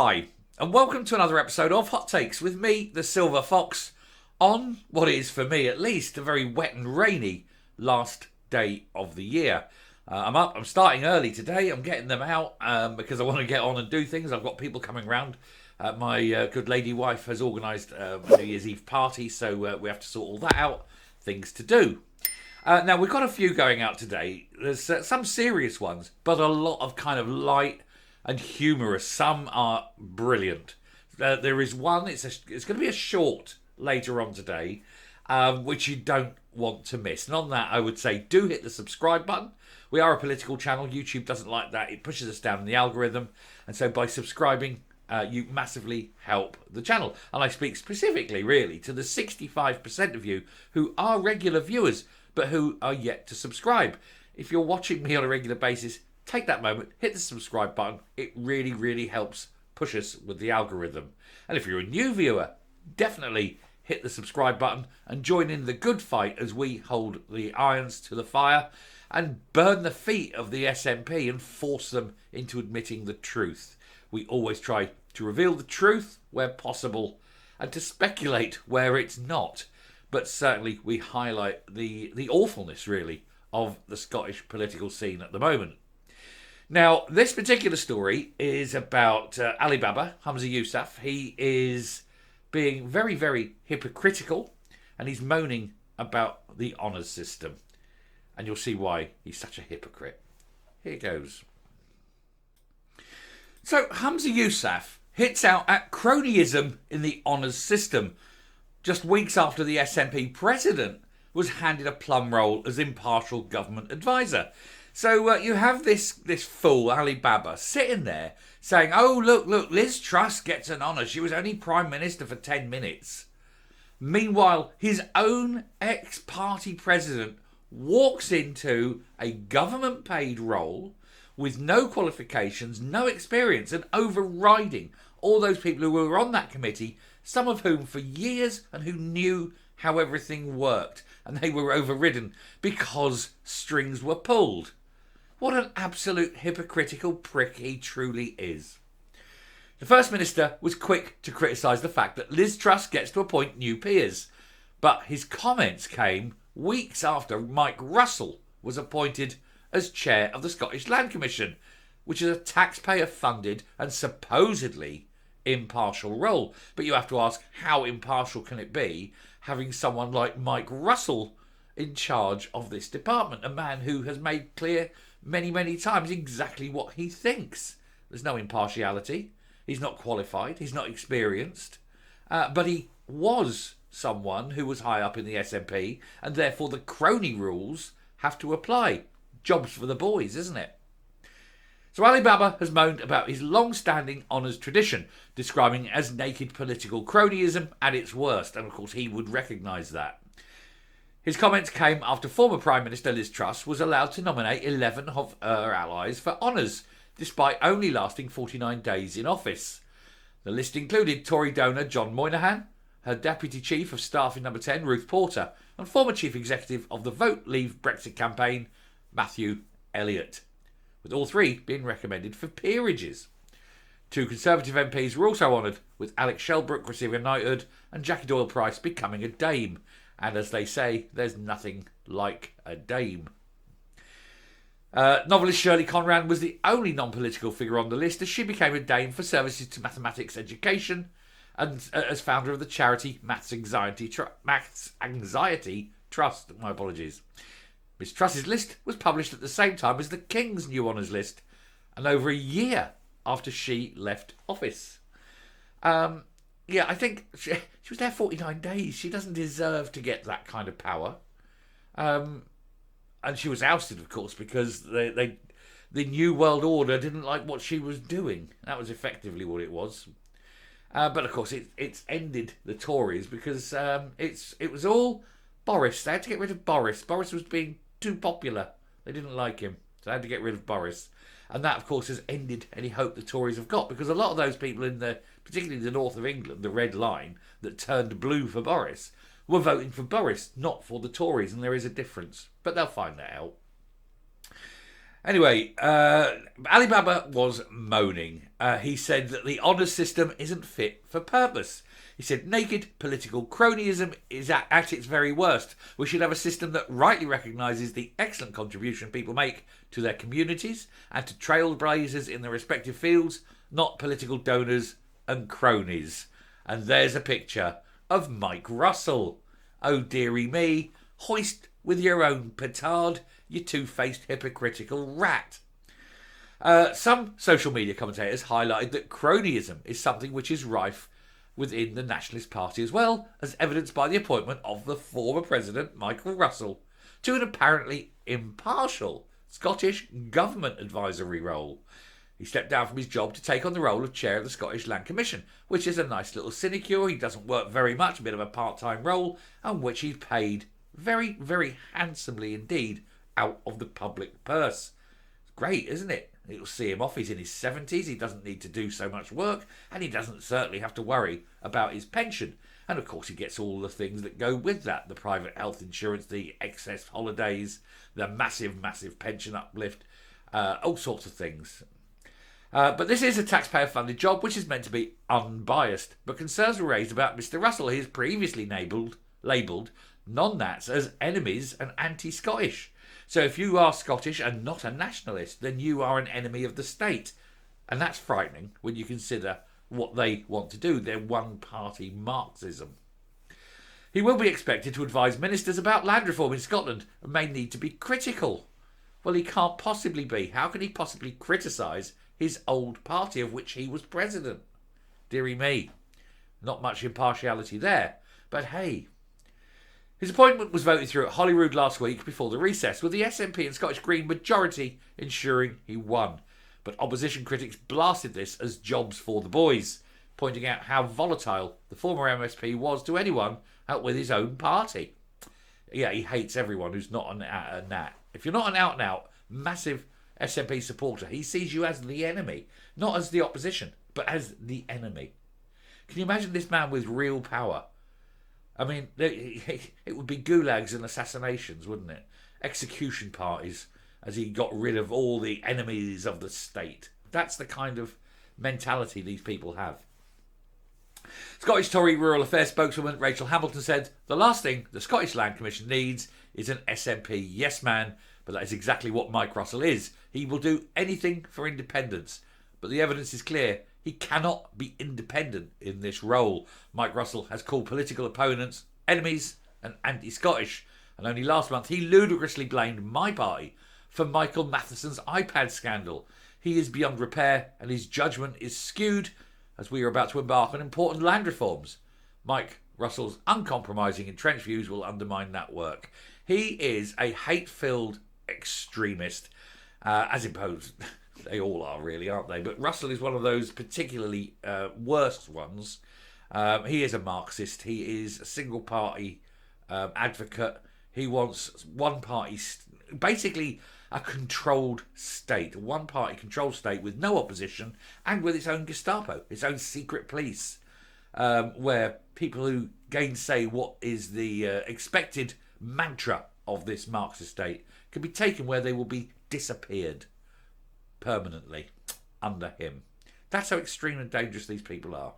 Hi, and welcome to another episode of Hot Takes with me, the Silver Fox, on what is, for me at least, a very wet and rainy last day of the year. I'm starting early today. I'm getting them out because I want to get on and do things. I've got people coming round. My good lady wife has organised a New Year's Eve party, so we have to sort all that out. Things to do. Now, we've got a few going out today. There's some serious ones, but a lot of kind of light and humorous. Some are brilliant. There is one, it's going to be a short later on today, which you don't want to miss. And on that, I would say do hit the subscribe button. We are a political channel. YouTube doesn't like that. It pushes us down in the algorithm. And so by subscribing, you massively help the channel. And I speak specifically, really, to the 65% of you who are regular viewers, but who are yet to subscribe. If you're watching me on a regular basis, take that moment, hit the subscribe button. It really, really helps push us with the algorithm. And if you're a new viewer, definitely hit the subscribe button and join in the good fight as we hold the irons to the fire and burn the feet of the SNP and force them into admitting the truth. We always try to reveal the truth where possible and to speculate where it's not. But certainly we highlight the awfulness, really, of the Scottish political scene at the moment. Now, this particular story is about Ali Baba, Humza Yousaf. He is being very, very hypocritical, and he's moaning about the honours system. And you'll see why he's such a hypocrite. Here goes. So, Humza Yousaf hits out at cronyism in the honours system just weeks after the SNP president was handed a plum role as impartial government advisor. So you have this fool, Ali Baba, sitting there saying, oh, look, Liz Truss gets an honour. She was only Prime Minister for 10 minutes. Meanwhile, his own ex-party president walks into a government-paid role with no qualifications, no experience, and overriding all those people who were on that committee, some of whom for years and who knew how everything worked. And they were overridden because strings were pulled. What an absolute hypocritical prick he truly is. The First Minister was quick to criticise the fact that Liz Truss gets to appoint new peers. But his comments came weeks after Mike Russell was appointed as chair of the Scottish Land Commission, which is a taxpayer-funded and supposedly impartial role. But you have to ask, how impartial can it be having someone like Mike Russell in charge of this department, a man who has made clear many, many times exactly what he thinks? There's no impartiality. He's not qualified. He's not experienced. But he was someone who was high up in the SNP, and therefore the crony rules have to apply. Jobs for the boys, isn't it? So Ali Baba has moaned about his long-standing honours tradition, describing it as naked political cronyism at its worst, and of course he would recognise that. His comments came after former Prime Minister Liz Truss was allowed to nominate 11 of her allies for honours, despite only lasting 49 days in office. The list included Tory donor John Moynihan, her Deputy Chief of Staff in Number 10, Ruth Porter, and former Chief Executive of the Vote Leave Brexit campaign, Matthew Elliott, with all three being recommended for peerages. Two Conservative MPs were also honoured, with Alex Shelbrooke receiving a knighthood and Jackie Doyle-Price becoming a dame. And as they say, there's nothing like a dame. Novelist Shirley Conran was the only non-political figure on the list, as she became a dame for services to mathematics education and as founder of the charity Maths Anxiety Trust. My apologies. Miss Truss's list was published at the same time as the King's new honours list, and over a year after she left office. I think she was there 49 days. She doesn't deserve to get that kind of power. And she was ousted, of course, because the New World Order didn't like what she was doing. That was effectively what it was. But of course, it's ended the Tories because it was all Boris. They had to get rid of Boris. Boris was being too popular. They didn't like him, so they had to get rid of Boris. And that, of course, has ended any hope the Tories have got, because a lot of those people particularly the north of England, the Red Line, that turned blue for Boris, were voting for Boris, not for the Tories, and there is a difference. But they'll find that out. Anyway, Alibaba was moaning. He said that the honours system isn't fit for purpose. He said naked political cronyism is at its very worst. We should have a system that rightly recognises the excellent contribution people make to their communities and to trailblazers in their respective fields, not political donors and cronies. And there's a picture of Mike Russell. Oh dearie me, hoist with your own petard, you two-faced hypocritical rat. Some social media commentators highlighted that cronyism is something which is rife within the Nationalist Party as well, as evidenced by the appointment of the former President Michael Russell to an apparently impartial Scottish government advisory role. He stepped down from his job to take on the role of chair of the Scottish Land Commission, which is a nice little sinecure. He doesn't work very much, a bit of a part-time role, and which he's paid very, very handsomely indeed out of the public purse. It's great, isn't it? It'll see him off. He's in his 70s. He doesn't need to do so much work, and he doesn't certainly have to worry about his pension. And of course, he gets all the things that go with that: the private health insurance, the excess holidays, the massive, massive pension uplift, all sorts of things. But this is a taxpayer-funded job, which is meant to be unbiased. But concerns were raised about Mr. Russell. He is previously labelled non-nats as enemies and anti-Scottish. So if you are Scottish and not a nationalist, then you are an enemy of the state. And that's frightening when you consider what they want to do, their one-party Marxism. He will be expected to advise ministers about land reform in Scotland and may need to be critical. Well, he can't possibly be. How can he possibly criticise his old party of which he was president? Dearie me. Not much impartiality there. But hey, his appointment was voted through at Holyrood last week before the recess, with the SNP and Scottish Green majority ensuring he won. But opposition critics blasted this as jobs for the boys, pointing out how volatile the former MSP was to anyone out with his own party. Yeah, he hates everyone who's not an nat. If you're not an out-and-out, massive SNP supporter, he sees you as the enemy, not as the opposition, but as the enemy. Can you imagine this man with real power? I mean, it would be gulags and assassinations, wouldn't it? Execution parties, as he got rid of all the enemies of the state. That's the kind of mentality these people have. Scottish Tory Rural Affairs spokeswoman Rachel Hamilton said, "The last thing the Scottish Land Commission needs is an SNP yes man, but that is exactly what Mike Russell is. He will do anything for independence, but the evidence is clear. He cannot be independent in this role. Mike Russell has called political opponents enemies and anti-Scottish, and only last month he ludicrously blamed my party for Michael Matheson's iPad scandal. He is beyond repair, and his judgment is skewed as we are about to embark on important land reforms. Mike Russell's uncompromising entrenched views will undermine that work. He is a hate-filled extremist, as imposed." They all are, really, aren't they? But Russell is one of those particularly worst ones. He is a Marxist. He is a single-party advocate. He wants one-party, basically a controlled state, a one-party controlled state with no opposition and with its own Gestapo, its own secret police, where people who gainsay what is the expected mantra of this Marxist state can be taken where they will be disappeared permanently under him. That's how extreme and dangerous these people are.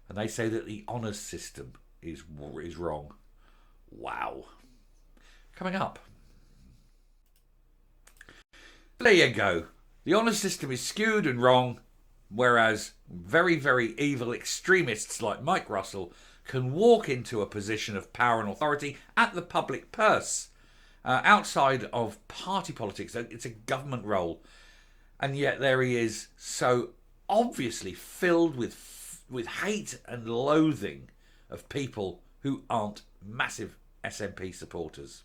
And they say that the honours system is wrong. Wow. Coming up. There you go. The honours system is skewed and wrong, whereas very, very evil extremists like Mike Russell can walk into a position of power and authority at the public purse, outside of party politics. It's a government role. And yet there he is, so obviously filled with hate and loathing of people who aren't massive SNP supporters.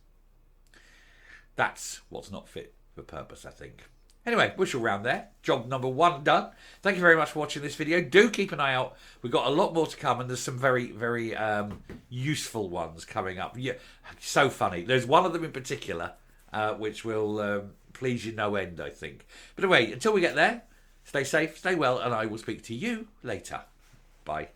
That's what's not fit for purpose, I think. Anyway, we shall round there. Job number 1 done. Thank you very much for watching this video. Do keep an eye out. We've got a lot more to come, and there's some very, very useful ones coming up. Yeah, so funny. There's one of them in particular, which will please you no end, I think. But anyway, until we get there, stay safe, stay well, and I will speak to you later. Bye.